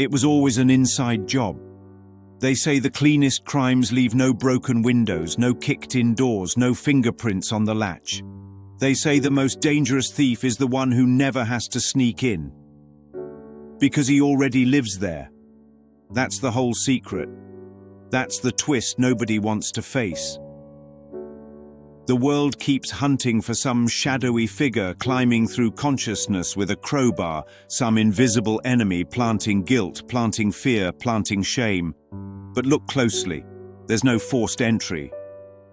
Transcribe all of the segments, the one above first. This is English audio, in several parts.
It was always an inside job. They say the cleanest crimes leave no broken windows, no kicked-in doors, no fingerprints on the latch. They say the most dangerous thief is the one who never has to sneak in, because he already lives there. That's the whole secret. That's the twist nobody wants to face. The world keeps hunting for some shadowy figure climbing through consciousness with a crowbar, some invisible enemy planting guilt, planting fear, planting shame. But look closely. There's no forced entry.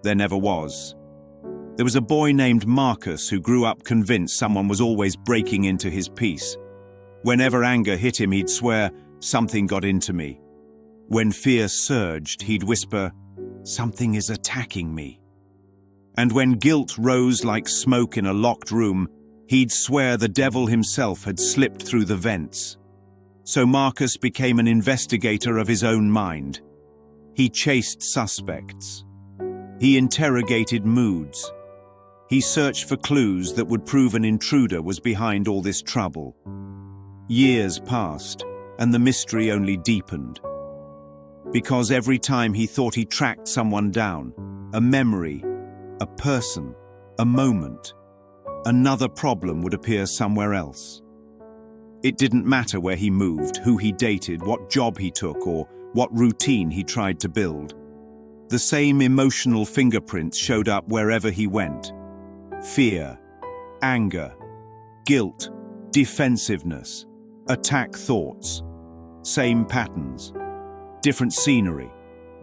There never was. There was a boy named Marcus who grew up convinced someone was always breaking into his peace. Whenever anger hit him, he'd swear, "Something got into me." When fear surged, he'd whisper, "Something is attacking me." And when guilt rose like smoke in a locked room, he'd swear the devil himself had slipped through the vents. So Marcus became an investigator of his own mind. He chased suspects. He interrogated moods. He searched for clues that would prove an intruder was behind all this trouble. Years passed, and the mystery only deepened. Because every time he thought he tracked someone down, a memory, a person, a moment, another problem would appear somewhere else. It didn't matter where he moved, who he dated, what job he took, or what routine he tried to build. The same emotional fingerprints showed up wherever he went. Fear, anger, guilt, defensiveness, attack thoughts. Same patterns, different scenery,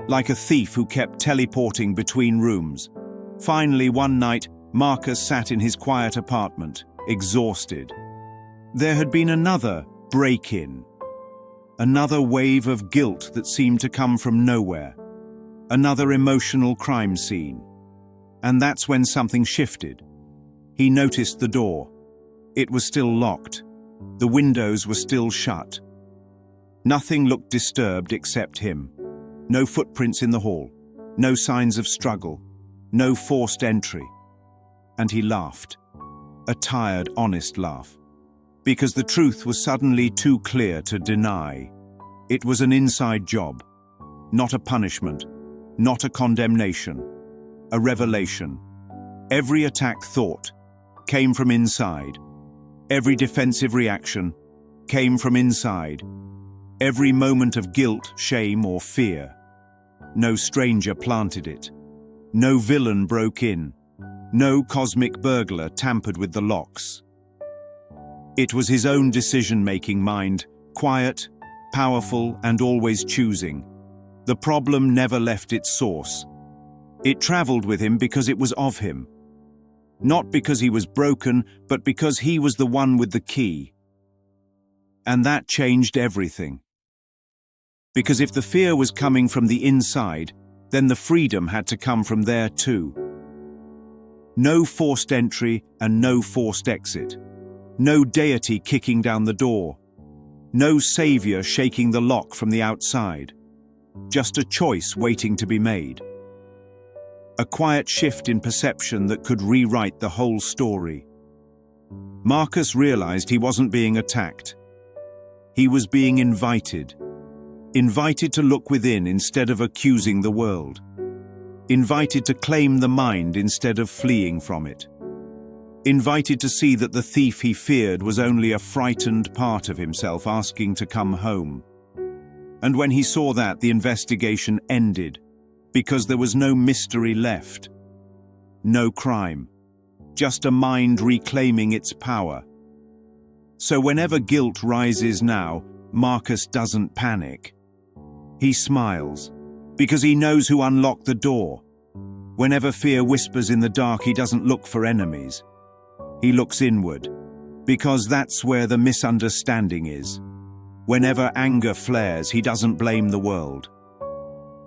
like a thief who kept teleporting between rooms. Finally, one night, Marcus sat in his quiet apartment, exhausted. There had been another break-in, another wave of guilt that seemed to come from nowhere, another emotional crime scene. And that's when something shifted. He noticed the door. It was still locked. The windows were still shut. Nothing looked disturbed except him. No footprints in the hall, no signs of struggle, no forced entry. And he laughed. A tired, honest laugh. Because the truth was suddenly too clear to deny. It was an inside job. Not a punishment. Not a condemnation. A revelation. Every attack thought came from inside. Every defensive reaction came from inside. Every moment of guilt, shame, or fear. No stranger planted it. No villain broke in. No cosmic burglar tampered with the locks. It was his own decision-making mind, quiet, powerful, and always choosing. The problem never left its source. It traveled with him because it was of him. Not because he was broken, but because he was the one with the key. And that changed everything. Because if the fear was coming from the inside, then the freedom had to come from there too. No forced entry and no forced exit. No deity kicking down the door. No savior shaking the lock from the outside. Just a choice waiting to be made. A quiet shift in perception that could rewrite the whole story. Marcus realized he wasn't being attacked. He was being invited. Invited to look within instead of accusing the world. Invited to claim the mind instead of fleeing from it. Invited to see that the thief he feared was only a frightened part of himself asking to come home. And when he saw that, the investigation ended, because there was no mystery left. No crime. Just a mind reclaiming its power. So whenever guilt rises now, Marcus doesn't panic. He smiles, because he knows who unlocked the door. Whenever fear whispers in the dark, he doesn't look for enemies. He looks inward, because that's where the misunderstanding is. Whenever anger flares, he doesn't blame the world.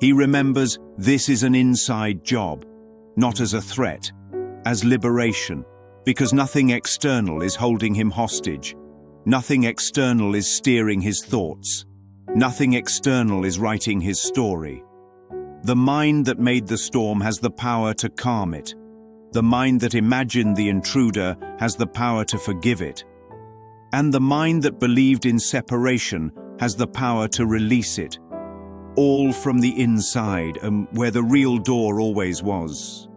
He remembers this is an inside job, not as a threat, as liberation, because nothing external is holding him hostage. Nothing external is steering his thoughts. Nothing external is writing his story. The mind that made the storm has the power to calm it. The mind that imagined the intruder has the power to forgive it. And the mind that believed in separation has the power to release it. All from the inside, where the real door always was.